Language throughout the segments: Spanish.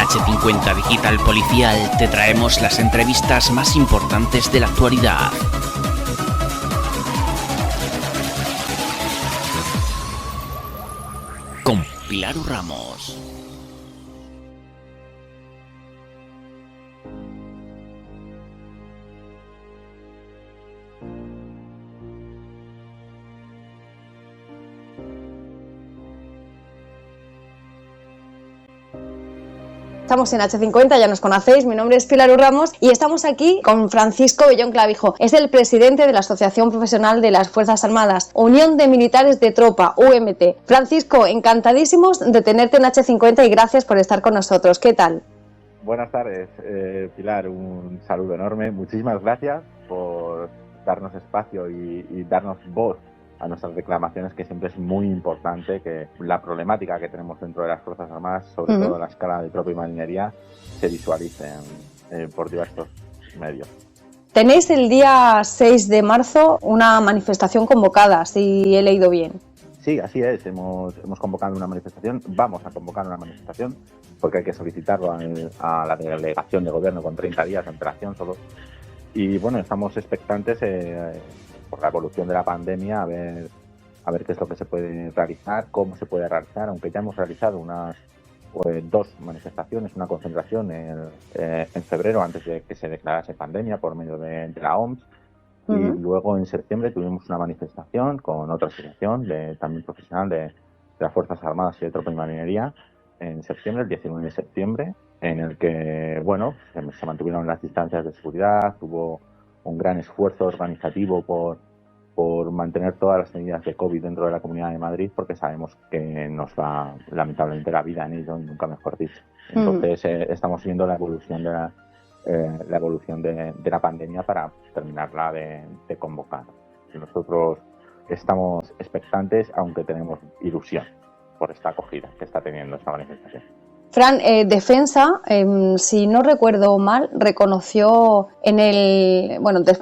H50 Digital Policial te traemos las entrevistas más importantes de la actualidad. Con Pilar Ramos. Estamos en H50, ya nos conocéis, mi nombre es Pilar Ramos y estamos aquí con Francisco Bellón Clavijo. Es el presidente de la Asociación Profesional de las Fuerzas Armadas, Unión de Militares de Tropa, UMT. Francisco, encantadísimos de tenerte en H50 y gracias por estar con nosotros. ¿Qué tal? Buenas tardes, Pilar, un saludo enorme. Muchísimas gracias por darnos espacio y darnos voz a nuestras reclamaciones, que siempre es muy importante que la problemática que tenemos dentro de las Fuerzas Armadas, sobre todo en la escala de tropa y marinería, se visualice por diversos medios. Tenéis el día 6 de marzo una manifestación convocada, si he leído bien. Sí, así es. Hemos convocado una manifestación, vamos a convocar una manifestación, porque hay que solicitarlo a la delegación de gobierno con 30 días de antelación solo. Y bueno, estamos expectantes por la evolución de la pandemia, a ver qué es lo que se puede realizar, cómo se puede realizar, aunque ya hemos realizado dos manifestaciones, una concentración en febrero, antes de que se declarase pandemia, por medio de la OMS. Y luego en septiembre tuvimos una manifestación con otra asociación también profesional de las Fuerzas Armadas y de Tropa y Marinería, en septiembre, el 19 de septiembre, en el que, bueno, se mantuvieron las distancias de seguridad, hubo un gran esfuerzo organizativo por mantener todas las medidas de COVID dentro de la Comunidad de Madrid, porque sabemos que nos va lamentablemente la vida en ello, y nunca mejor dicho. Entonces estamos viendo la evolución de la pandemia para terminarla de convocar. Nosotros estamos expectantes, aunque tenemos ilusión por esta acogida que está teniendo esta manifestación. Fran, Defensa, si no recuerdo mal, reconoció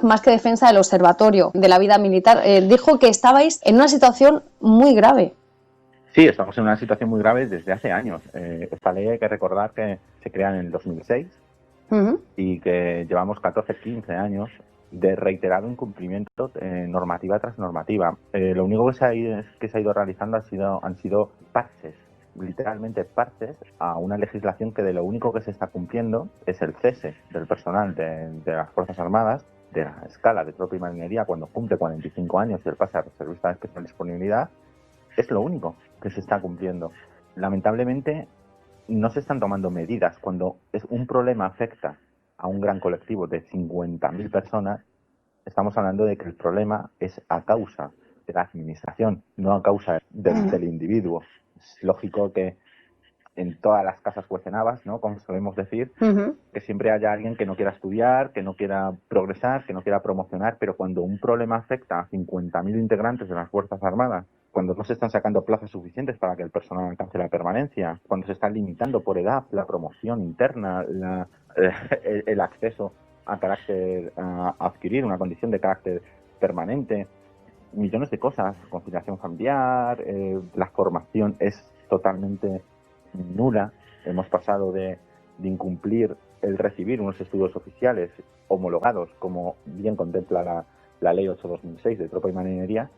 más que Defensa, el Observatorio de la Vida Militar, dijo que estabais en una situación muy grave. Sí, estamos en una situación muy grave desde hace años. Esta ley hay que recordar que se crea en el 2006 y que llevamos 14, 15 años de reiterado incumplimiento normativa tras normativa. Lo único que se ha ido realizando han sido parches, literalmente parches a una legislación que de lo único que se está cumpliendo es el cese del personal de las Fuerzas Armadas, de la escala de tropa y marinería, cuando cumple 45 años y él pasa a reservista de especial disponibilidad. Es lo único que se está cumpliendo. Lamentablemente no se están tomando medidas. Cuando un problema afecta a un gran colectivo de 50.000 personas, estamos hablando de que el problema es a causa de la administración, no a causa del individuo. Es lógico que en todas las casas cuecen habas, ¿no? Como solemos decir, que siempre haya alguien que no quiera estudiar, que no quiera progresar, que no quiera promocionar, pero cuando un problema afecta a 50.000 integrantes de las Fuerzas Armadas, cuando no se están sacando plazas suficientes para que el personal alcance la permanencia, cuando se está limitando por edad la promoción interna, el acceso a adquirir una condición de carácter permanente, millones de cosas, conciliación familiar, la formación es totalmente nula. Hemos pasado de incumplir el recibir unos estudios oficiales homologados, como bien contempla la Ley 8/2006 de Tropa y Marinería,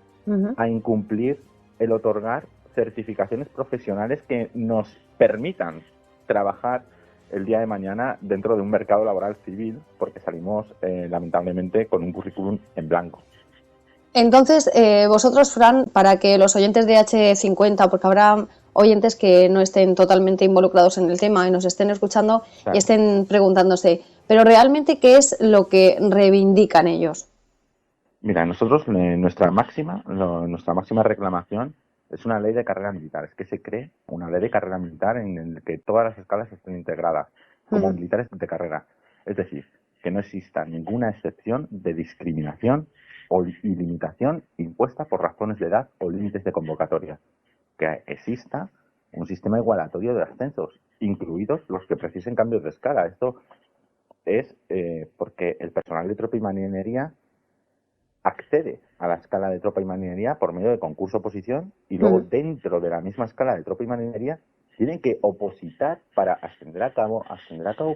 a incumplir el otorgar certificaciones profesionales que nos permitan trabajar el día de mañana dentro de un mercado laboral civil, porque salimos lamentablemente con un currículum en blanco. Entonces, vosotros, Fran, para que los oyentes de H50, porque habrá oyentes que no estén totalmente involucrados en el tema y nos estén escuchando, claro, y estén preguntándose, pero realmente, ¿qué es lo que reivindican ellos? Mira, nosotros nuestra máxima reclamación es una ley de carrera militar. Es que se cree una ley de carrera militar en la que todas las escalas estén integradas como militares de carrera. Es decir, que no exista ninguna excepción de discriminación y limitación impuesta por razones de edad o límites de convocatoria. Que exista un sistema igualatorio de ascensos, incluidos los que precisen cambios de escala. Esto es porque el personal de tropa y marinería accede a la escala de tropa y marinería por medio de concurso-oposición y luego dentro de la misma escala de tropa y marinería tienen que opositar para ascender a cabo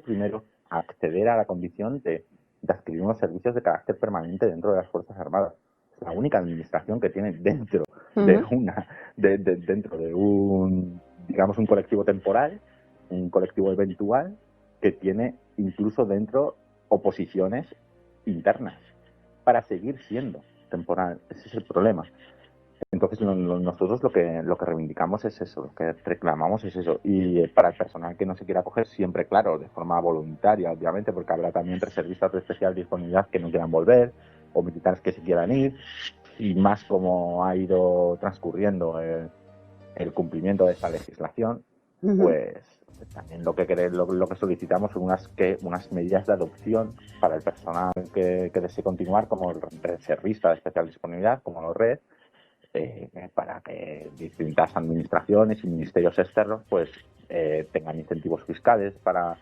primero, a acceder a la condición de adquirir unos servicios de carácter permanente dentro de las Fuerzas Armadas. Es la única administración que tiene dentro dentro de un, digamos, un colectivo temporal, un colectivo eventual, que tiene incluso dentro oposiciones internas para seguir siendo temporal. Ese es el problema. Entonces nosotros lo que reivindicamos es eso, lo que reclamamos es eso. Y para el personal que no se quiera acoger, siempre, claro, de forma voluntaria, obviamente, porque habrá también reservistas de especial disponibilidad que no quieran volver, o militares que se quieran ir, y más como ha ido transcurriendo el cumplimiento de esta legislación, pues también lo que solicitamos son unas medidas de adopción para el personal que desee continuar, como el reservista de especial disponibilidad, como los RED, para que distintas administraciones y ministerios externos pues tengan incentivos fiscales para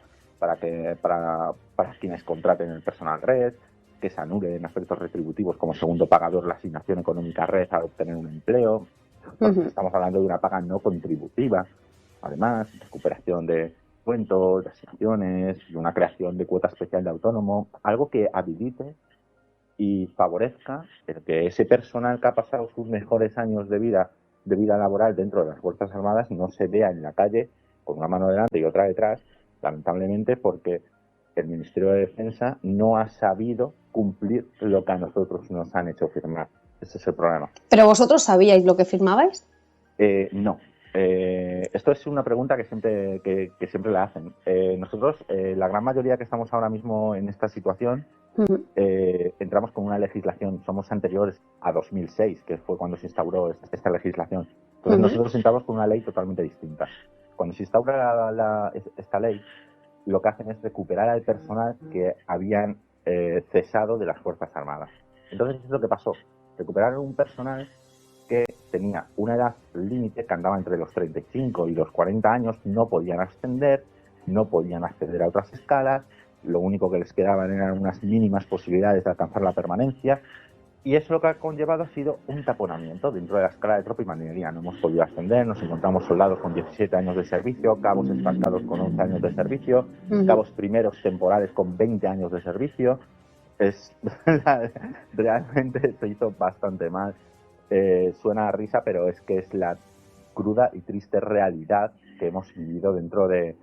quienes contraten el personal red, que se anule en aspectos retributivos como segundo pagador la asignación económica red al obtener un empleo, porque estamos hablando de una paga no contributiva, además recuperación de cuentos, de asignaciones y una creación de cuota especial de autónomo, algo que habilite y favorezca el que ese personal que ha pasado sus mejores años de vida laboral dentro de las Fuerzas Armadas no se vea en la calle con una mano delante y otra detrás, lamentablemente porque el Ministerio de Defensa no ha sabido cumplir lo que a nosotros nos han hecho firmar. Ese es el problema. ¿Pero vosotros sabíais lo que firmabais? No. Esto es una pregunta que siempre la hacen. Nosotros, la gran mayoría que estamos ahora mismo en esta situación, entramos con una legislación, somos anteriores a 2006, que fue cuando se instauró esta legislación. Entonces nosotros entramos con una ley totalmente distinta. Cuando se instaura esta ley, lo que hacen es recuperar al personal que habían cesado de las Fuerzas Armadas. Entonces, es lo que pasó. Recuperaron un personal que tenía una edad límite, que andaba entre los 35 y los 40 años, no podían ascender, no podían acceder a otras escalas, lo único que les quedaban eran unas mínimas posibilidades de alcanzar la permanencia, y eso lo que ha conllevado ha sido un taponamiento dentro de la escala de tropa y marinería. No hemos podido ascender, nos encontramos soldados con 17 años de servicio, cabos estancados con 11 años de servicio, cabos primeros temporales con 20 años de servicio. Realmente se hizo bastante mal. Suena a risa, pero es que es la cruda y triste realidad que hemos vivido dentro de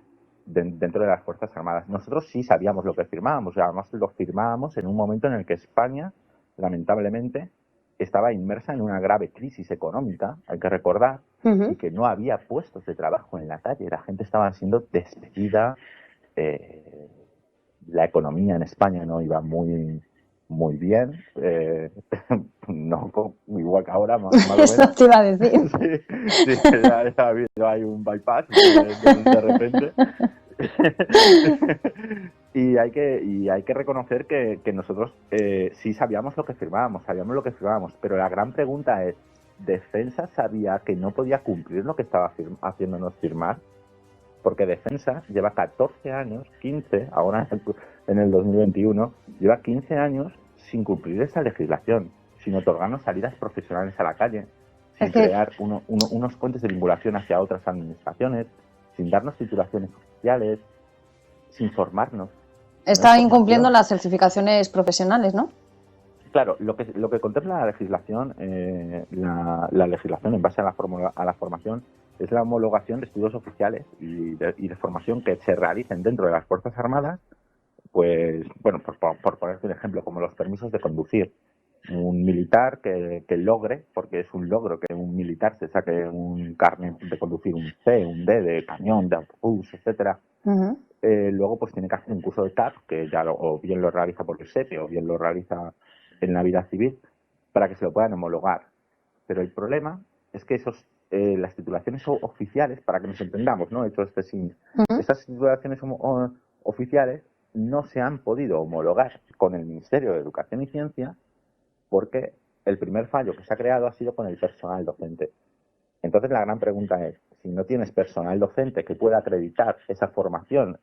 las Fuerzas Armadas. Nosotros sí sabíamos lo que firmábamos, y además lo firmábamos en un momento en el que España, lamentablemente, estaba inmersa en una grave crisis económica, hay que recordar, y que no había puestos de trabajo en la calle, la gente estaba siendo despedida, la economía en España no iba muy bien, no igual que ahora, más o menos. Eso te iba a decir. Sí, ha habido hay un bypass de repente. Y hay que reconocer que nosotros sí sabíamos lo que firmábamos, pero la gran pregunta es, ¿Defensa sabía que no podía cumplir lo que estaba haciéndonos firmar? Porque Defensa lleva 14 años, 15, ahora en el 2021, lleva 15 años sin cumplir esa legislación, sin otorgarnos salidas profesionales a la calle, sin crear unos puentes de vinculación hacia otras administraciones, sin darnos titulaciones oficiales, sin formarnos. Estaba incumpliendo las certificaciones profesionales, ¿no? Claro, lo que contempla la legislación, la legislación en base a la formación, es la homologación de estudios oficiales y de formación que se realicen dentro de las Fuerzas Armadas, pues, bueno, por ponerte un ejemplo, como los permisos de conducir. Un militar que logre, porque es un logro que un militar se saque un carnet de conducir un C, un D de cañón, de autobús, etcétera. Luego pues tiene que hacer un curso de TAP, que ya o bien lo realiza por el SEPE o bien lo realiza en la vida civil, para que se lo puedan homologar. Pero el problema es que las titulaciones oficiales, para que nos entendamos, ¿no? Hecho estas titulaciones oficiales no se han podido homologar con el Ministerio de Educación y Ciencia, porque el primer fallo que se ha creado ha sido con el personal docente. Entonces la gran pregunta es, si no tienes personal docente que pueda acreditar esa formación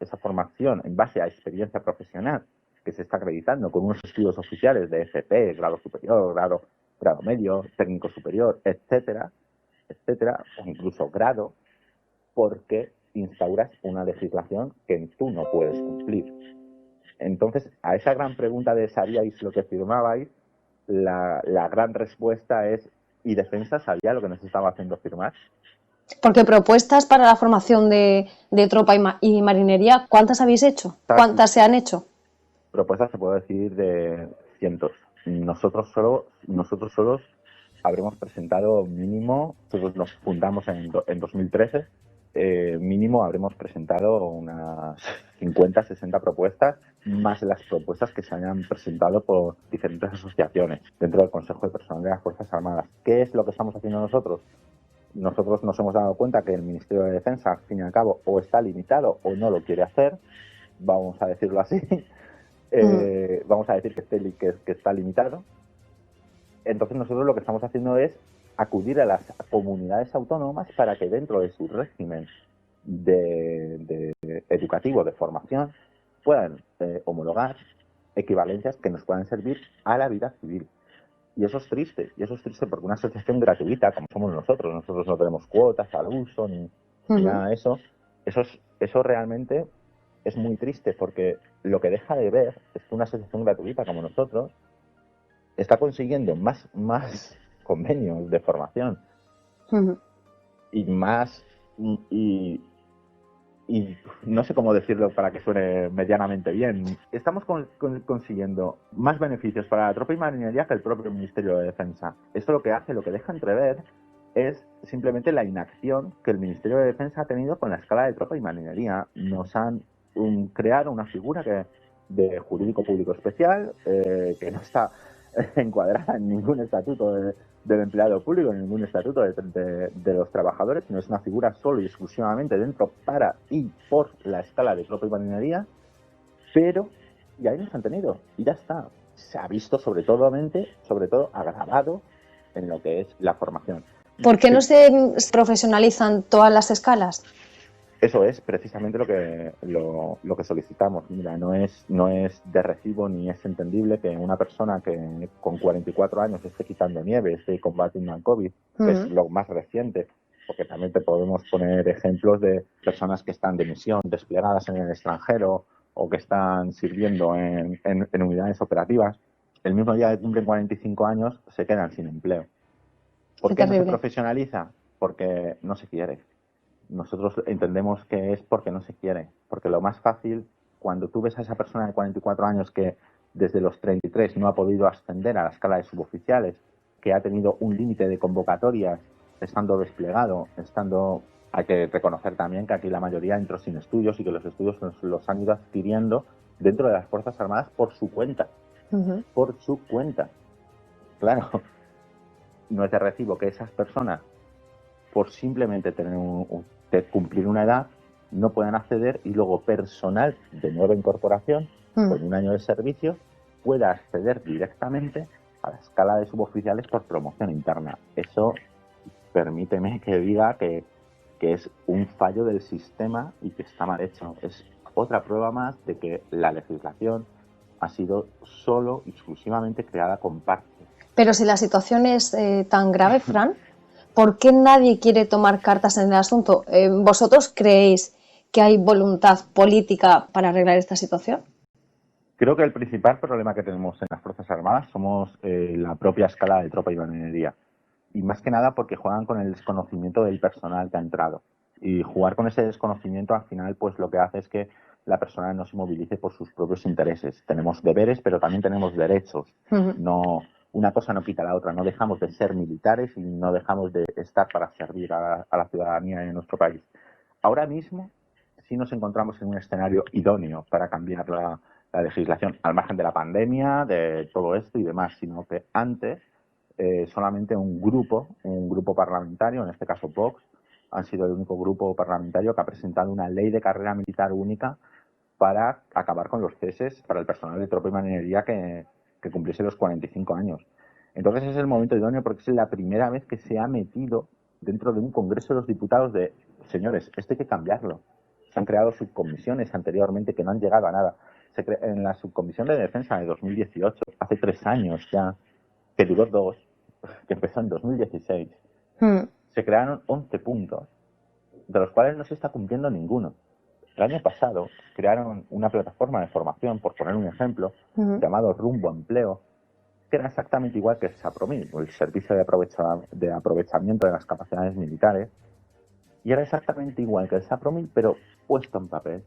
en base a experiencia profesional que se está acreditando con unos estudios oficiales de FP, grado superior, grado medio, técnico superior, etcétera, o incluso grado, porque instauras una legislación que tú no puedes cumplir. Entonces, a esa gran pregunta de ¿sabíais lo que firmabais? La gran respuesta es ¿y Defensa sabía lo que nos estaba haciendo firmar? Porque propuestas para la formación de tropa y marinería, ¿cuántas habéis hecho? ¿Cuántas se han hecho? Propuestas se puede decir de cientos. Nosotros solos habremos presentado mínimo, nosotros nos fundamos en 2013, mínimo habremos presentado unas 50, 60 propuestas, más las propuestas que se hayan presentado por diferentes asociaciones dentro del Consejo de Personal de las Fuerzas Armadas. ¿Qué es lo que estamos haciendo nosotros? Nosotros nos hemos dado cuenta que el Ministerio de Defensa, al fin y al cabo, o está limitado o no lo quiere hacer, vamos a decirlo así. Vamos a decir que está limitado. Entonces nosotros lo que estamos haciendo es acudir a las comunidades autónomas para que dentro de su régimen de educativo, de formación, puedan homologar equivalencias que nos puedan servir a la vida civil. Y eso es triste porque una asociación gratuita, como somos nosotros no tenemos cuotas al uso ni nada de eso realmente es muy triste, porque lo que deja de ver es que una asociación gratuita como nosotros está consiguiendo más convenios de formación y más y no sé cómo decirlo para que suene medianamente bien. Estamos consiguiendo más beneficios para la tropa y marinería que el propio Ministerio de Defensa. Esto lo que deja entrever es simplemente la inacción que el Ministerio de Defensa ha tenido con la escala de tropa y marinería. Nos han creado una figura de jurídico público especial que no está encuadrada en ningún estatuto del empleado público, en ningún estatuto de los trabajadores, sino es una figura solo y exclusivamente dentro para y por la escala de tropa y marinería, pero y ahí nos han tenido y ya está. Se ha visto sobre todo agravado en lo que es la formación. ¿Por qué no se profesionalizan todas las escalas? Eso es precisamente lo que solicitamos. Mira, no es de recibo ni es entendible que una persona que con 44 años esté quitando nieve, esté combatiendo al COVID, que es lo más reciente, porque también te podemos poner ejemplos de personas que están de misión, desplegadas en el extranjero o que están sirviendo en unidades operativas. El mismo día que cumplen 45 años se quedan sin empleo. ¿Por qué no se profesionaliza? Porque no se quiere. Nosotros entendemos que es porque no se quiere, porque lo más fácil, cuando tú ves a esa persona de 44 años que desde los 33 no ha podido ascender a la escala de suboficiales, que ha tenido un límite de convocatorias estando desplegado, hay que reconocer también que aquí la mayoría entró sin estudios y que los estudios los han ido adquiriendo dentro de las Fuerzas Armadas por su cuenta. Por su cuenta. Claro, no es de recibo que esas personas, por simplemente cumplir una edad, no puedan acceder y luego personal de nueva incorporación con un año de servicio pueda acceder directamente a la escala de suboficiales por promoción interna. Eso, permíteme que diga que es un fallo del sistema y que está mal hecho. Es otra prueba más de que la legislación ha sido solo y exclusivamente creada con parches. Pero si la situación es tan grave, Fran, ¿por qué nadie quiere tomar cartas en el asunto? ¿Vosotros creéis que hay voluntad política para arreglar esta situación? Creo que el principal problema que tenemos en las Fuerzas Armadas somos la propia escala de tropa y marinería. Y más que nada porque juegan con el desconocimiento del personal que ha entrado. Y jugar con ese desconocimiento al final pues lo que hace es que la persona no se movilice por sus propios intereses. Tenemos deberes, pero también tenemos derechos. No, una cosa no quita la otra. No dejamos de ser militares y no dejamos de estar para servir a la ciudadanía en nuestro país. Ahora mismo sí nos encontramos en un escenario idóneo para cambiar la legislación, al margen de la pandemia, de todo esto y demás, sino que antes solamente un grupo parlamentario, en este caso Vox, han sido el único grupo parlamentario que ha presentado una ley de carrera militar única para acabar con los ceses para el personal de tropa y marinería que cumpliese los 45 años. Entonces es el momento idóneo porque es la primera vez que se ha metido dentro de un Congreso de los Diputados de, señores, esto hay que cambiarlo. Se han creado subcomisiones anteriormente que no han llegado a nada. En la subcomisión de defensa de 2018, hace 3 años ya, que duró 2, que empezó en 2016, se crearon 11 puntos de los cuales no se está cumpliendo ninguno. El año pasado crearon una plataforma de formación, por poner un ejemplo, llamado Rumbo Empleo, que era exactamente igual que el SAPROMIL, el Servicio de Aprovechamiento de las Capacidades Militares, y era exactamente igual que el SAPROMIL, pero puesto en papel.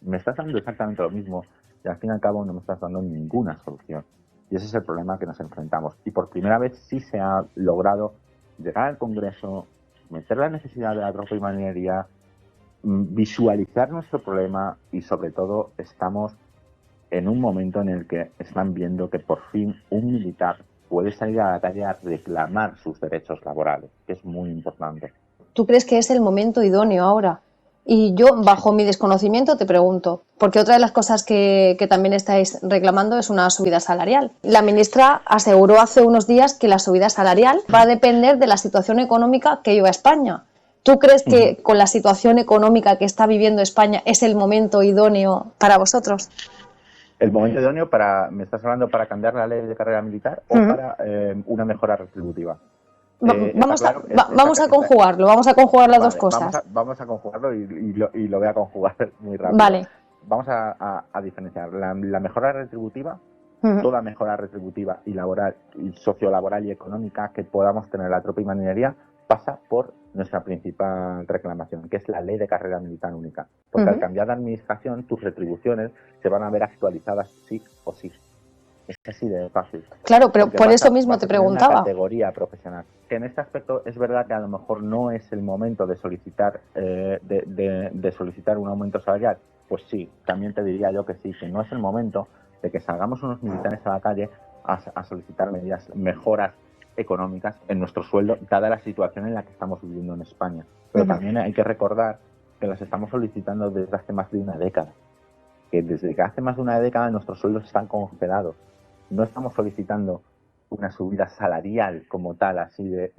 Me estás dando exactamente lo mismo y al fin y al cabo no me estás dando ninguna solución. Y ese es el problema que nos enfrentamos. Y por primera vez sí se ha logrado llegar al Congreso, meter la necesidad de la tropa y marinería, visualizar nuestro problema y sobre todo estamos en un momento en el que están viendo que por fin un militar puede salir a la calle a reclamar sus derechos laborales, que es muy importante. ¿Tú crees que es el momento idóneo ahora? Y yo, bajo mi desconocimiento, te pregunto, porque otra de las cosas que también estáis reclamando es una subida salarial. La ministra aseguró hace unos días que la subida salarial va a depender de la situación económica que viva España. ¿Tú crees que con la situación económica que está viviendo España es el momento idóneo para vosotros? ¿El momento idóneo me estás hablando para cambiar la ley de carrera militar o para una mejora retributiva? Vamos a conjugar las dos cosas. Vamos a conjugarlo y lo voy a conjugar muy rápido. Vale. Vamos a diferenciar la mejora retributiva, toda mejora retributiva y laboral, y sociolaboral y económica que podamos tener la tropa y marinería pasa por nuestra principal reclamación, que es la ley de carrera militar única. Porque al cambiar de administración, tus retribuciones se van a ver actualizadas sí o sí. Es así de fácil. Claro, pero por eso mismo te preguntaba. Una categoría profesional. Que en este aspecto es verdad que a lo mejor no es el momento de solicitar de solicitar un aumento salarial. Pues sí, también te diría yo que sí, que no es el momento de que salgamos unos militares a la calle a solicitar mejoras económicas en nuestro sueldo, dada la situación en la que estamos viviendo en España. Pero también hay que recordar que las estamos solicitando desde hace más de una década. Que desde que hace más de una década nuestros sueldos están congelados. No estamos solicitando una subida salarial como tal, así de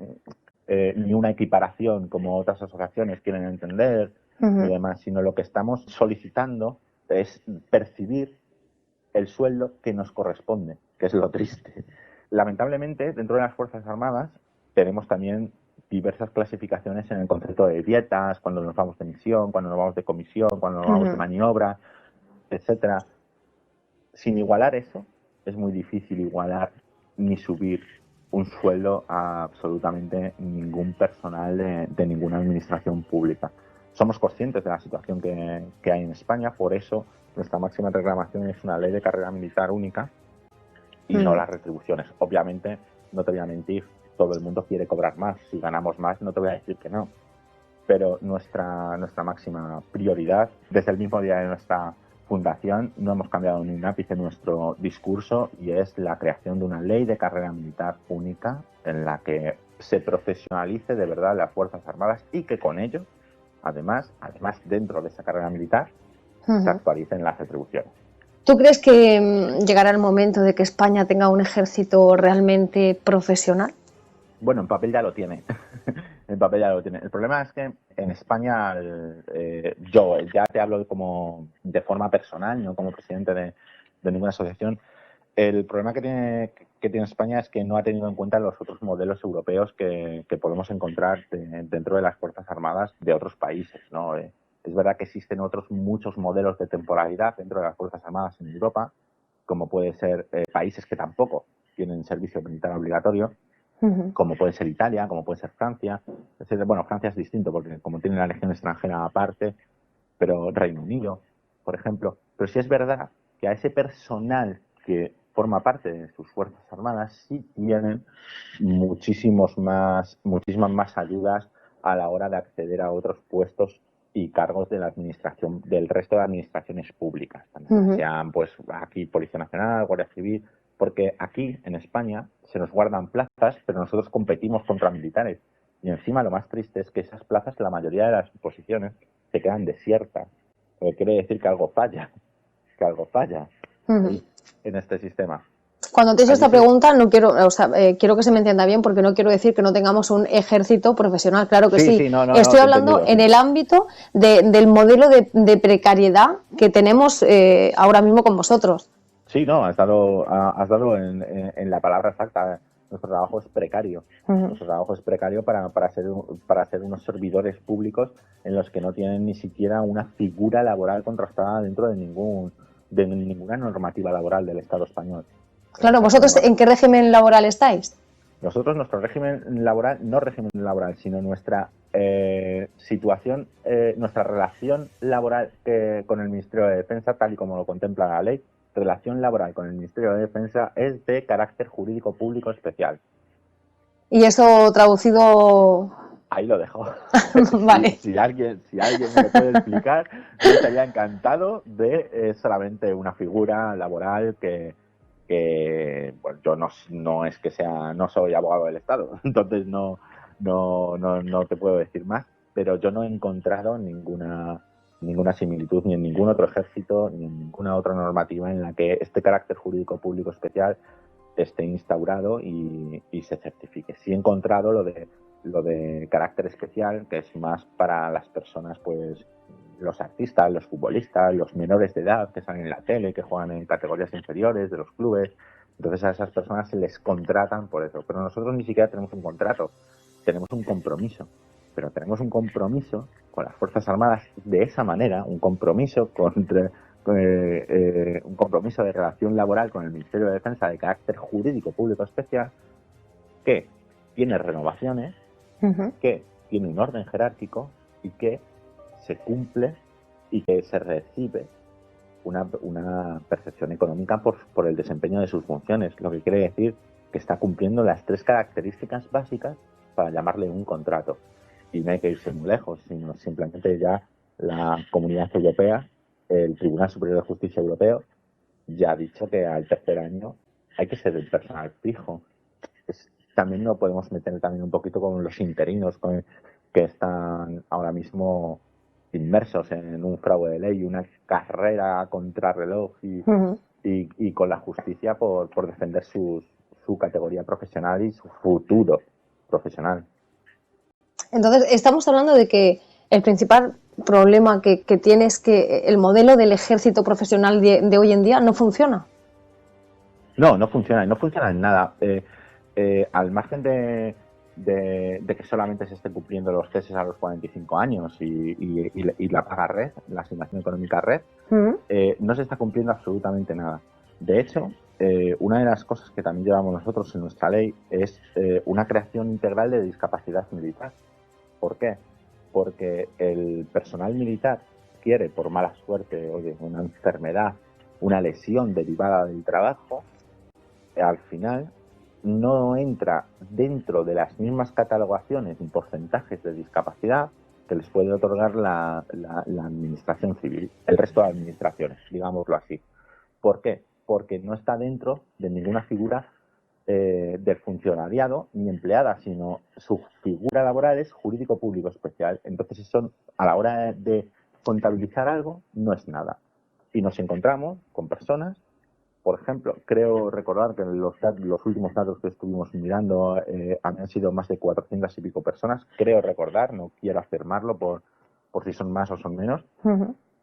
ni una equiparación como otras asociaciones quieren entender y demás, sino lo que estamos solicitando es percibir el sueldo que nos corresponde, que es lo triste. Lamentablemente, dentro de las Fuerzas Armadas tenemos también diversas clasificaciones en el concepto de dietas, cuando nos vamos de misión, cuando nos vamos de comisión, cuando nos vamos de maniobra, etcétera. Sin igualar eso, es muy difícil igualar ni subir un sueldo a absolutamente ningún personal de ninguna administración pública. Somos conscientes de la situación que hay en España, por eso nuestra máxima reclamación es una ley de carrera militar única y no las retribuciones. Obviamente, no te voy a mentir, todo el mundo quiere cobrar más. Si ganamos más, no te voy a decir que no. Pero nuestra máxima prioridad, desde el mismo día de nuestra fundación, no hemos cambiado ni un ápice nuestro discurso y es la creación de una ley de carrera militar única en la que se profesionalice de verdad las Fuerzas Armadas y que con ello, además dentro de esa carrera militar, se actualicen las retribuciones. ¿Tú crees que llegará el momento de que España tenga un ejército realmente profesional? Bueno, en papel ya lo tiene. El problema es que en España, yo ya te hablo como de forma personal, no como presidente de ninguna asociación. El problema que tiene España es que no ha tenido en cuenta los otros modelos europeos que podemos encontrar dentro de las Fuerzas Armadas de otros países, ¿no? Es verdad que existen muchos modelos de temporalidad dentro de las Fuerzas Armadas en Europa, como puede ser países que tampoco tienen servicio militar obligatorio, como puede ser Italia, como puede ser Francia. Es decir, bueno, Francia es distinto porque como tiene la legión extranjera aparte, pero Reino Unido, por ejemplo. Pero sí es verdad que a ese personal que forma parte de sus Fuerzas Armadas sí tienen muchísimas más ayudas a la hora de acceder a otros puestos y cargos de la administración, del resto de administraciones públicas, sean pues aquí Policía Nacional, Guardia Civil, porque aquí en España se nos guardan plazas, pero nosotros competimos contra militares. Y encima lo más triste es que esas plazas, la mayoría de las posiciones, se quedan desiertas. Quiere decir que algo falla en este sistema. Cuando te hice esta pregunta, no quiero, quiero que se me entienda bien, porque no quiero decir que no tengamos un ejército profesional, claro que sí. Estoy hablando en el ámbito del modelo de precariedad que tenemos ahora mismo con vosotros. Sí, no, has dado en la palabra exacta. Nuestro trabajo es precario. Nuestro trabajo es precario para ser unos servidores públicos en los que no tienen ni siquiera una figura laboral contrastada dentro de ninguna normativa laboral del Estado español. Claro, ¿vosotros en qué régimen laboral estáis? Nosotros, nuestro régimen laboral, no régimen laboral, sino nuestra situación, nuestra relación laboral con el Ministerio de Defensa, tal y como lo contempla la ley, relación laboral con el Ministerio de Defensa es de carácter jurídico público especial. ¿Y eso traducido? Ahí lo dejo. Vale. Si alguien me lo puede explicar, yo estaría encantado de solamente una figura laboral que bueno, yo no soy abogado del Estado, entonces no te puedo decir más, pero yo no he encontrado ninguna similitud ni en ningún otro ejército ni en ninguna otra normativa en la que este carácter jurídico público especial esté instaurado y se certifique. Sí he encontrado lo de carácter especial, que es más para las personas, pues los artistas, los futbolistas, los menores de edad que salen en la tele, que juegan en categorías inferiores de los clubes. Entonces a esas personas se les contratan por eso. Pero nosotros ni siquiera tenemos un contrato, tenemos un compromiso. Pero tenemos un compromiso con las Fuerzas Armadas de esa manera, un compromiso un compromiso de relación laboral con el Ministerio de Defensa de carácter jurídico público especial, que tiene renovaciones, que tiene un orden jerárquico y que se cumple y que se recibe una percepción económica por el desempeño de sus funciones, lo que quiere decir que está cumpliendo las 3 características básicas para llamarle un contrato. Y no hay que irse muy lejos, sino simplemente ya la Comunidad Europea, el Tribunal Superior de Justicia Europeo, ya ha dicho que al tercer año hay que ser el personal fijo. También no podemos meter también un poquito con los interinos que están ahora mismo inmersos en un fraude de ley, una carrera contrarreloj y con la justicia por defender su categoría profesional y su futuro profesional. Entonces, estamos hablando de que el principal problema que tiene es que el modelo del ejército profesional de hoy en día no funciona. No funciona en nada. Al margen de que solamente se esté cumpliendo los ceses a los 45 años y la paga red, la asignación económica red, no se está cumpliendo absolutamente nada. De hecho, una de las cosas que también llevamos nosotros en nuestra ley es una creación integral de discapacidad militar. ¿Por qué? Porque el personal militar quiere, por mala suerte, una enfermedad, una lesión derivada del trabajo, al final no entra dentro de las mismas catalogaciones y porcentajes de discapacidad que les puede otorgar la administración civil, el resto de administraciones, digámoslo así. ¿Por qué? Porque no está dentro de ninguna figura del funcionariado ni empleada, sino su figura laboral es jurídico público especial. Entonces eso, a la hora de contabilizar algo, no es nada. Y nos encontramos con personas, por ejemplo, creo recordar que los últimos datos que estuvimos mirando han sido más de 400 y pico personas, creo recordar, no quiero afirmarlo por si son más o son menos,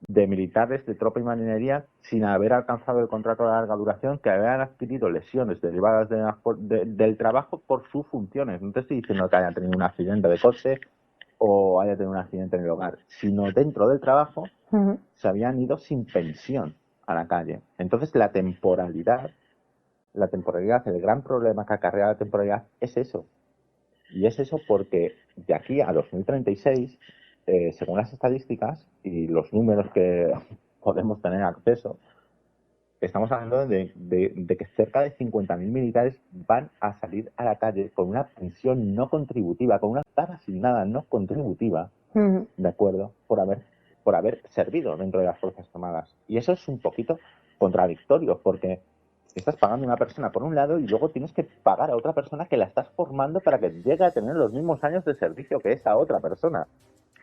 de militares de tropa y marinería sin haber alcanzado el contrato de larga duración, que habían adquirido lesiones derivadas del trabajo por sus funciones. No te estoy diciendo que hayan tenido un accidente de coche o haya tenido un accidente en el hogar, sino dentro del trabajo se habían ido sin pensión a la calle. Entonces la temporalidad, el gran problema que acarrea la temporalidad es eso. Y es eso porque de aquí a 2036, según las estadísticas y los números que podemos tener acceso, estamos hablando de que cerca de 50.000 militares van a salir a la calle con una pensión no contributiva, con una paga asignada no contributiva, ¿de acuerdo? Por haber servido dentro de las Fuerzas Armadas. Y eso es un poquito contradictorio, porque estás pagando a una persona por un lado y luego tienes que pagar a otra persona que la estás formando para que llegue a tener los mismos años de servicio que esa otra persona.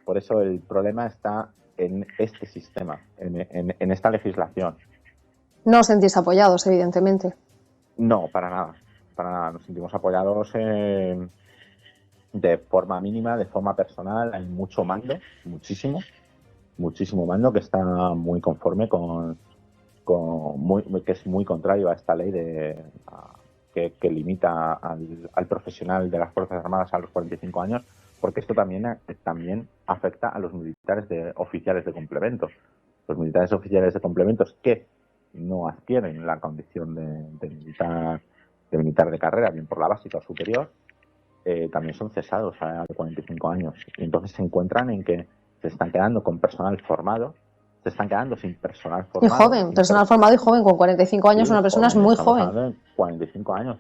Por eso el problema está en este sistema, en esta legislación. No os sentís apoyados, evidentemente. No, para nada. Nos sentimos apoyados de forma mínima, de forma personal. Hay mucho mando, muchísimo mando que está muy conforme que es muy contrario a esta ley que limita al profesional de las Fuerzas Armadas a los 45 años, porque esto también afecta a los militares oficiales de complementos. Los militares oficiales de complementos que no adquieren la condición de militar de carrera, bien por la básica o superior, también son cesados a los 45 años. Y entonces se encuentran en que se están quedando con personal formado, se están quedando sin personal formado. Y joven, personal formado y joven, con 45 años, sí, una persona joven, es muy joven. De 45 años.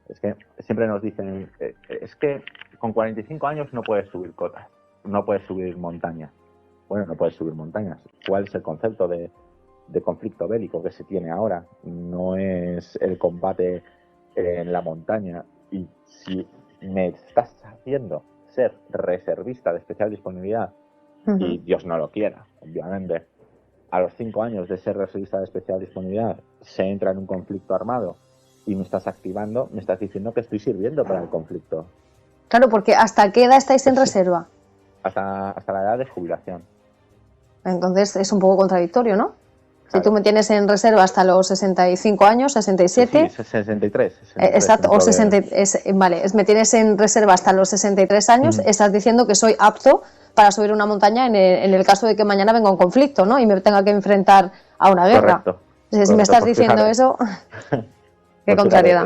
Es que siempre nos dicen, es que con 45 años no puedes subir cotas, no puedes subir montañas. Bueno, no puedes subir montañas. ¿Cuál es el concepto de conflicto bélico que se tiene ahora? No es el combate en la montaña. Y si me estás haciendo ser reservista de especial disponibilidad, y Dios no lo quiera, obviamente, a los 5 años de ser reservista de especial disponibilidad se entra en un conflicto armado y me estás activando, me estás diciendo que estoy sirviendo para el conflicto. Claro, porque ¿hasta qué edad estáis en reserva? Hasta la edad de jubilación. Entonces es un poco contradictorio, ¿no? Claro. Si tú me tienes en reserva hasta los 65 años, 67... Sí, 63. Exacto, o 60, vale, me tienes en reserva hasta los 63 años, estás diciendo que soy apto para subir una montaña en el caso de que mañana venga un conflicto, ¿no? Y me tenga que enfrentar a una guerra. Correcto. Si me estás diciendo eso, qué contrariedad.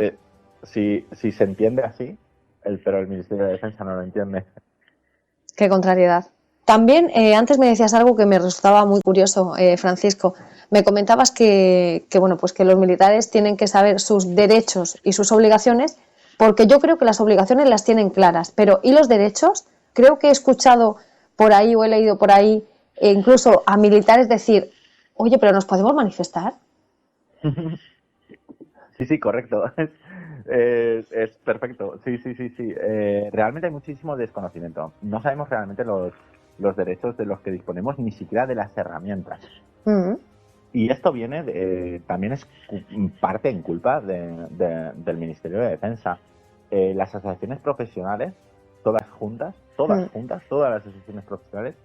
Si se entiende así, pero el Ministerio de Defensa no lo entiende. Qué contrariedad. También, antes me decías algo que me resultaba muy curioso, Francisco. Me comentabas que bueno, pues que los militares tienen que saber sus derechos y sus obligaciones, porque yo creo que las obligaciones las tienen claras, pero ¿y los derechos? Creo que he escuchado por ahí o he leído por ahí, incluso a militares decir, oye, pero ¿nos podemos manifestar? Sí, correcto. Es perfecto. Sí. Realmente hay muchísimo desconocimiento. No sabemos realmente los derechos de los que disponemos, ni siquiera de las herramientas. Y esto viene también es parte en culpa del Ministerio de Defensa. Las asociaciones profesionales, todas las asociaciones profesionales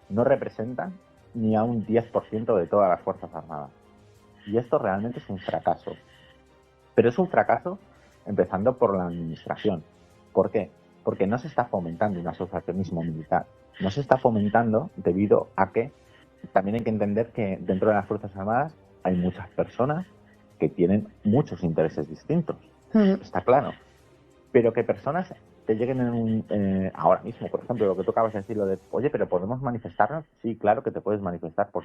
no representan ni a un 10% de todas las Fuerzas Armadas. Y esto realmente es un fracaso. Pero es un fracaso empezando por la administración. ¿Por qué? Porque no se está fomentando un asociacionismo militar. No se está fomentando debido a que también hay que entender que dentro de las Fuerzas Armadas hay muchas personas que tienen muchos intereses distintos. Está claro. Pero que personas te lleguen ahora mismo, por ejemplo, lo que tú acabas de decir, lo de, oye, pero ¿podemos manifestarnos? Sí, claro que te puedes manifestar por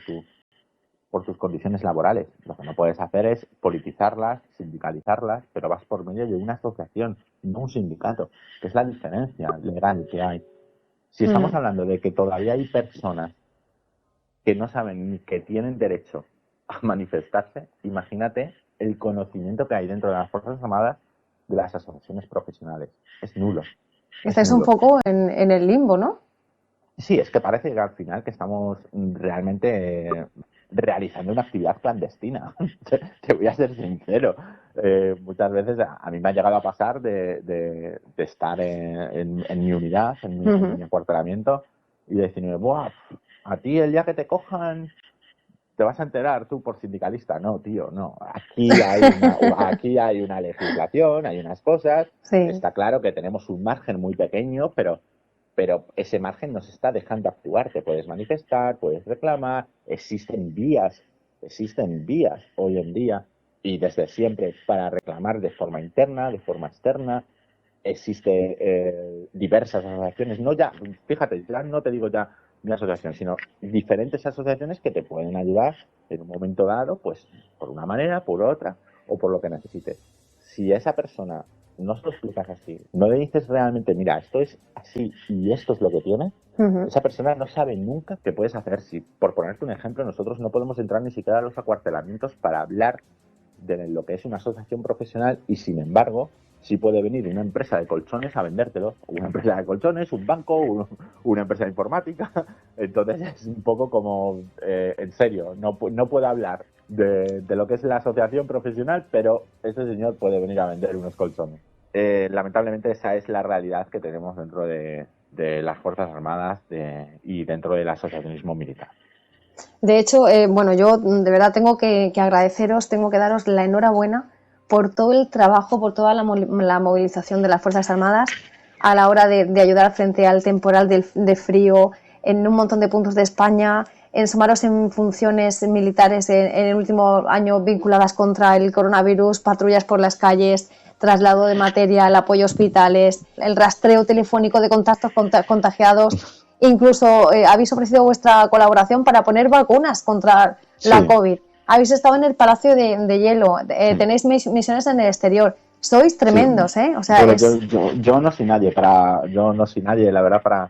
tus condiciones laborales. Lo que no puedes hacer es politizarlas, sindicalizarlas, pero vas por medio de una asociación, no un sindicato, que es la diferencia legal que hay. Si estamos hablando de que todavía hay personas que no saben ni que tienen derecho a manifestarse, imagínate el conocimiento que hay dentro de las Fuerzas Armadas de las asociaciones profesionales. Es nulo. Estáis un poco en el limbo, ¿no? Sí, es que parece que al final que estamos realmente realizando una actividad clandestina. Te voy a ser sincero. Muchas veces a mí me ha llegado a pasar de estar en mi unidad, en mi acuartelamiento, y decirme, ¡buah! A ti el día que te cojan te vas a enterar tú por sindicalista. No, tío, no. Aquí hay una legislación, hay unas cosas. Sí. Está claro que tenemos un margen muy pequeño, pero ese margen nos está dejando actuar. Te puedes manifestar, puedes reclamar. Existen vías hoy en día y desde siempre para reclamar de forma interna, de forma externa. Existen diversas asociaciones. Fíjate, ya no te digo ya una asociación, sino diferentes asociaciones que te pueden ayudar en un momento dado, pues por una manera, por otra o por lo que necesites. Si esa persona no se lo explicas así, no le dices realmente, mira, esto es así y esto es lo que tiene, esa persona no sabe nunca qué puedes hacer. Si, por ponerte un ejemplo, nosotros no podemos entrar ni siquiera a los acuartelamientos para hablar de lo que es una asociación profesional y, sin embargo, sí puede venir una empresa de colchones a vendértelo. Una empresa de colchones, un banco, una empresa de informática. Entonces es un poco como, en serio, no puedo hablar de lo que es la asociación profesional, pero ese señor puede venir a vender unos colchones. Lamentablemente esa es la realidad que tenemos dentro de las Fuerzas Armadas y dentro del asociacionismo militar. De hecho, bueno, yo de verdad tengo que agradeceros, tengo que daros la enhorabuena por todo el trabajo, por toda la movilización de las Fuerzas Armadas a la hora de ayudar frente al temporal de frío en un montón de puntos de España, en sumaros en funciones militares en el último año vinculadas contra el coronavirus, patrullas por las calles, traslado de material, apoyo a hospitales, el rastreo telefónico de contactos contagiados. Incluso habéis ofrecido vuestra colaboración para poner vacunas contra la COVID. Habéis estado en el Palacio de Hielo, tenéis misiones en el exterior. Sois tremendos, ¿eh? O sea, bueno, yo no soy nadie la verdad,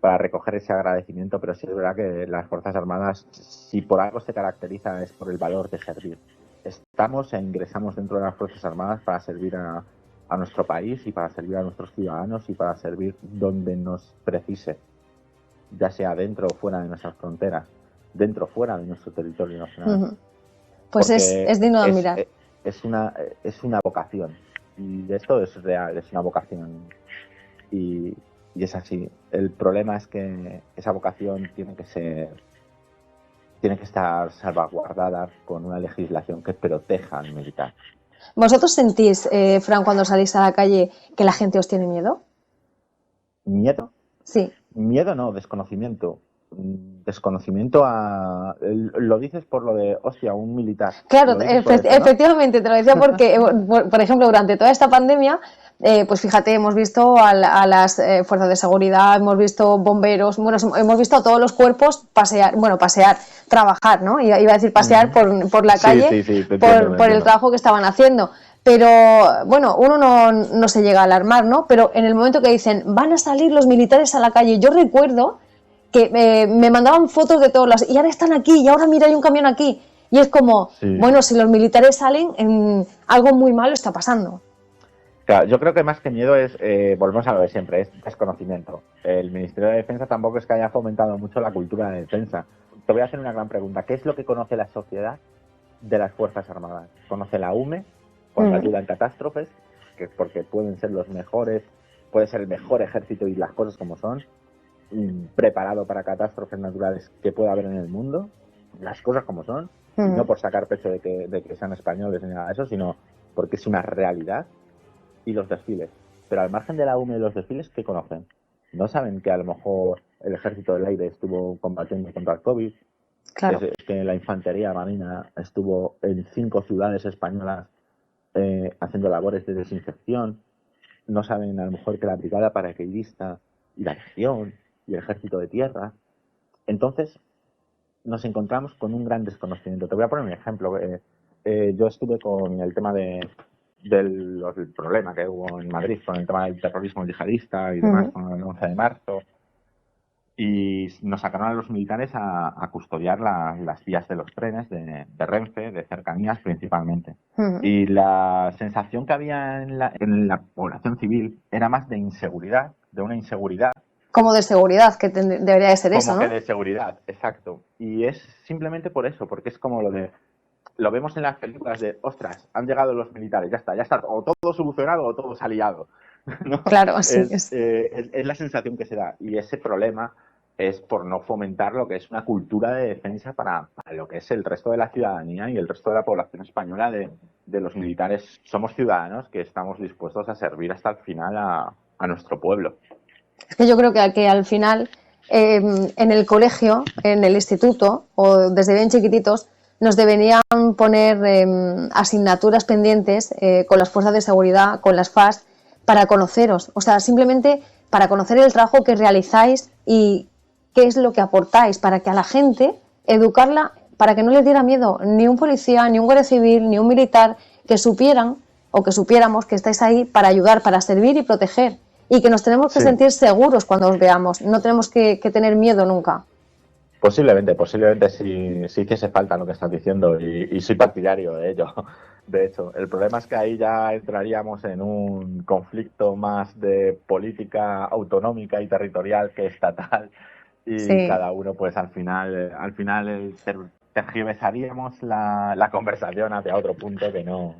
para recoger ese agradecimiento, pero sí es verdad que las Fuerzas Armadas, si por algo se caracterizan, es por el valor de servir. Estamos e ingresamos dentro de las Fuerzas Armadas para servir a nuestro país y para servir a nuestros ciudadanos y para servir donde nos precise, ya sea dentro o fuera de nuestras fronteras, dentro o fuera de nuestro territorio nacional. Pues es digno de admirar. Es una vocación, y esto es real, es una vocación, y es así. El problema es que esa vocación tiene que estar salvaguardada con una legislación que proteja al militar. ¿Vosotros sentís, Fran, cuando salís a la calle, que la gente os tiene miedo? ¿Miedo? Sí. Miedo no, desconocimiento. Desconocimiento lo dices por lo de, hostia, un militar. Claro, efectivamente, te lo decía porque, por ejemplo, durante toda esta pandemia, pues fíjate, hemos visto a las fuerzas de seguridad, hemos visto bomberos, bueno, hemos visto a todos los cuerpos pasear, trabajar, ¿no? Iba a decir pasear por la calle, por el trabajo que estaban haciendo. Pero, bueno, uno no se llega a alarmar, ¿no? Pero en el momento que dicen, van a salir los militares a la calle, yo recuerdo que me mandaban fotos de todos lados, y ahora están aquí, y ahora mira, hay un camión aquí. Y es como, bueno, si los militares salen, algo muy malo está pasando. Claro, yo creo que más que miedo es, volvemos a lo de siempre, es desconocimiento. El Ministerio de Defensa tampoco es que haya fomentado mucho la cultura de defensa. Te voy a hacer una gran pregunta. ¿Qué es lo que conoce la sociedad de las Fuerzas Armadas? ¿Conoce la UME? Cuando ayudan catástrofes, que porque pueden ser los mejores, puede ser el mejor ejército y las cosas como son, preparado para catástrofes naturales que pueda haber en el mundo, las cosas como son, no por sacar pecho de que sean españoles ni nada de eso, sino porque es una realidad. Y los desfiles. Pero al margen de la UME y los desfiles, ¿qué conocen? ¿No saben que a lo mejor el Ejército del Aire estuvo combatiendo contra el COVID? Claro. Que la Infantería Marina estuvo en 5 ciudades españolas haciendo labores de desinfección. No saben a lo mejor que la Brigada Paracaidista y la Legión y el Ejército de Tierra. Entonces nos encontramos con un gran desconocimiento. Te voy a poner un ejemplo. Yo estuve con el tema del problema que hubo en Madrid con el tema del terrorismo yihadista y demás, con el 11 de marzo, y nos sacaron a los militares a custodiar las vías de los trenes de Renfe, de cercanías principalmente. Y la sensación que había en la población civil era más de inseguridad, de una inseguridad. Como de seguridad, que debería de ser eso, ¿no? Como que de seguridad, exacto. Y es simplemente por eso, porque es como lo vemos en las películas de, ostras, han llegado los militares, ya está, o todo solucionado o todo se ha liado, ¿no? Claro, sí. Es la sensación que se da, y ese problema es por no fomentar lo que es una cultura de defensa para lo que es el resto de la ciudadanía y el resto de la población española de los militares. Somos ciudadanos que estamos dispuestos a servir hasta el final a nuestro pueblo. Es que yo creo que al final, en el colegio, en el instituto, o desde bien chiquititos, nos deberían poner asignaturas pendientes con las fuerzas de seguridad, con las FAS, para conoceros. O sea, simplemente para conocer el trabajo que realizáis y qué es lo que aportáis, para que a la gente, educarla, para que no les diera miedo ni un policía, ni un guardia civil, ni un militar, que supieran o que supiéramos que estáis ahí para ayudar, para servir y proteger. Y que nos tenemos que sentir seguros cuando os veamos. No tenemos que tener miedo nunca. Posiblemente sí hiciese falta lo que estás diciendo, y soy partidario de ello. De hecho, el problema es que ahí ya entraríamos en un conflicto más de política autonómica y territorial que estatal, y cada uno pues al final tergiversaríamos la conversación hacia otro punto que no.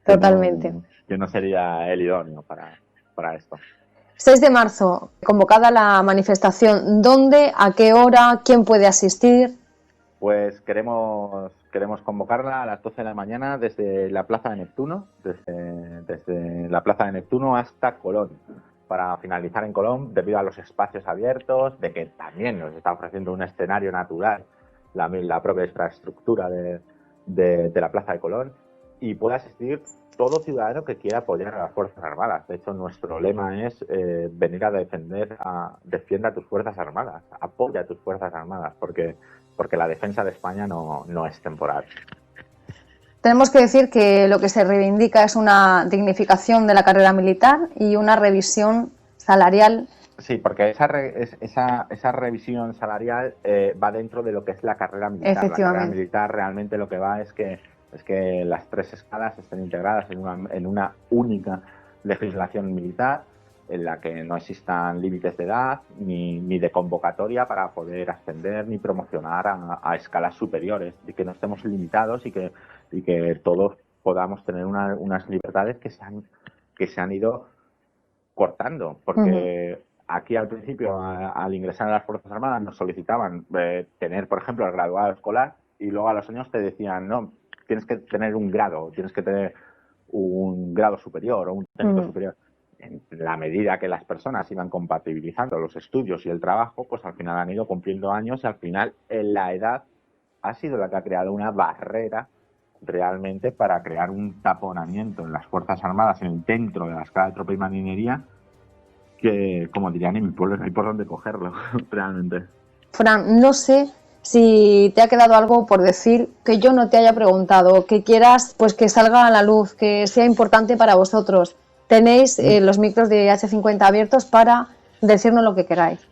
Totalmente. Que no sería el idóneo para esto. 6 de marzo, convocada la manifestación. ¿Dónde? ¿A qué hora? ¿Quién puede asistir? Pues queremos convocarla a las 12 de la mañana desde la Plaza de Neptuno, desde la Plaza de Neptuno hasta Colón, para finalizar en Colón, debido a los espacios abiertos, de que también nos está ofreciendo un escenario natural, la propia infraestructura de la Plaza de Colón, y puede asistir todo ciudadano que quiera apoyar a las Fuerzas Armadas. De hecho, nuestro lema es venir a defienda a tus Fuerzas Armadas, apoya a tus Fuerzas Armadas, porque la defensa de España no es temporal. Tenemos que decir que lo que se reivindica es una dignificación de la carrera militar y una revisión salarial. Sí, porque esa revisión salarial va dentro de lo que es la carrera militar. Efectivamente. La carrera militar realmente lo que va es que las 3 escalas estén integradas en una única legislación militar, en la que no existan límites de edad ni de convocatoria para poder ascender ni promocionar a escalas superiores, y que no estemos limitados y que todos podamos tener unas libertades que se han ido cortando, porque aquí al principio, al ingresar a las Fuerzas Armadas, nos solicitaban tener, por ejemplo, el graduado escolar, y luego a los años te decían, no, tienes que tener un grado, tienes que tener un grado superior o un técnico superior. En la medida que las personas iban compatibilizando los estudios y el trabajo, pues al final han ido cumpliendo años, y al final la edad ha sido la que ha creado una barrera realmente para crear un taponamiento en las Fuerzas Armadas, dentro de la escala de tropa y marinería, que, como dirían en mi pueblo, no hay por dónde cogerlo, realmente. Fran, no sé si te ha quedado algo por decir que yo no te haya preguntado, que quieras pues que salga a la luz, que sea importante para vosotros. Tenéis los micros de H50 abiertos para decirnos lo que queráis.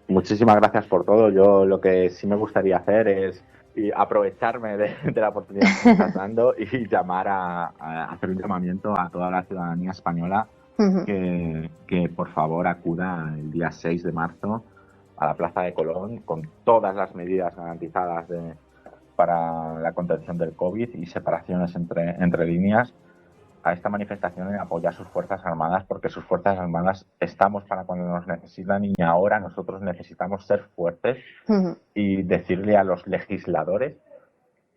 Muchísimas gracias por todo. Yo lo que sí me gustaría hacer es aprovecharme de la oportunidad que me estás dando y llamar a hacer un llamamiento a toda la ciudadanía española que por favor acuda el día 6 de marzo a la Plaza de Colón, con todas las medidas garantizadas para la contención del COVID y separaciones entre líneas, a esta manifestación en apoyar a sus Fuerzas Armadas, porque sus Fuerzas Armadas estamos para cuando nos necesitan, y ahora nosotros necesitamos ser fuertes y decirle a los legisladores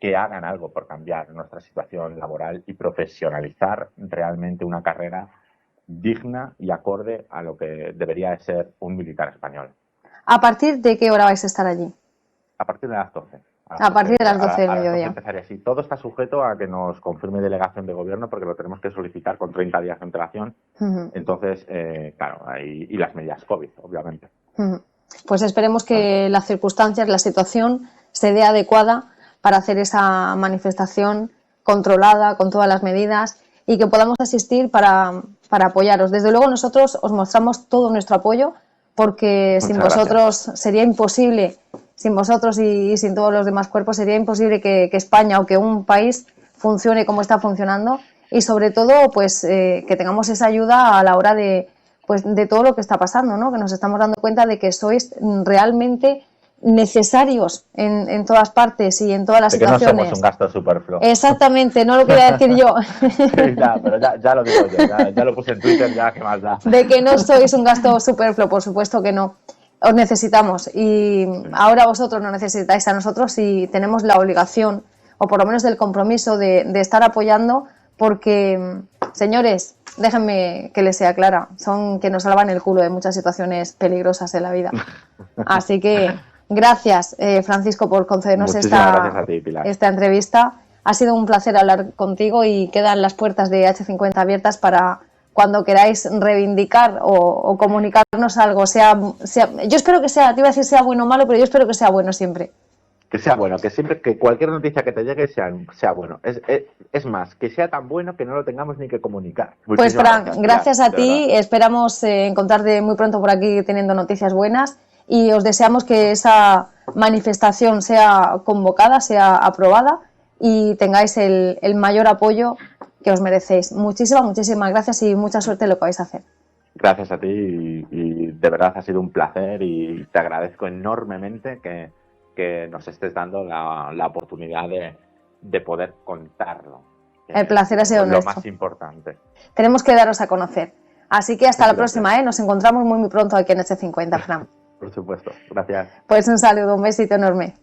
que hagan algo por cambiar nuestra situación laboral y profesionalizar realmente una carrera digna y acorde a lo que debería de ser un militar español. ¿A partir de qué hora vais a estar allí? A partir de las 12. A partir de las 12 del mediodía. Sí, todo está sujeto a que nos confirme delegación de gobierno, porque lo tenemos que solicitar con 30 días de antelación. Entonces, claro, y las medidas COVID, obviamente. Pues esperemos que las circunstancias, la situación se dé adecuada para hacer esa manifestación controlada, con todas las medidas, y que podamos asistir para apoyaros. Desde luego nosotros os mostramos todo nuestro apoyo, porque sin vosotros sería imposible, sin vosotros y sin todos los demás cuerpos, sería imposible que España o que un país funcione como está funcionando, y sobre todo pues que tengamos esa ayuda a la hora de todo lo que está pasando, ¿no? Que nos estamos dando cuenta de que sois realmente necesarios en todas partes y en todas las situaciones. Que no somos un gasto superfluo. Exactamente, no lo quería decir yo. Sí, pero ya lo digo yo, ya lo puse en Twitter, ya qué más da. De que no sois un gasto superfluo, por supuesto que no. Os necesitamos, y ahora vosotros nos necesitáis a nosotros, y tenemos la obligación, o por lo menos el compromiso de estar apoyando, porque, señores, déjenme que les sea clara, son que nos salvan el culo de muchas situaciones peligrosas en la vida. Así que gracias, Francisco, por concedernos esta entrevista. Ha sido un placer hablar contigo, y quedan las puertas de H50 abiertas para cuando queráis reivindicar o comunicarnos algo. Yo espero que sea, te iba a decir sea bueno o malo, pero yo espero que sea bueno siempre. Que sea bueno, que siempre, que cualquier noticia que te llegue sea bueno. Es más, que sea tan bueno que no lo tengamos ni que comunicar. Pues Fran, gracias a ti, esperamos encontrarte muy pronto por aquí teniendo noticias buenas, y os deseamos que esa manifestación sea convocada, sea aprobada, y tengáis el mayor apoyo que os merecéis. Muchísimas gracias, y mucha suerte en lo que vais a hacer. Gracias a ti, y de verdad ha sido un placer, y te agradezco enormemente que nos estés dando la oportunidad de poder contarlo. El placer ha sido nuestro. Lo más importante. Tenemos que daros a conocer. Así que hasta la próxima, Nos encontramos muy pronto aquí en H50, Fran. Por supuesto. Gracias. Pues un saludo, un besito enorme.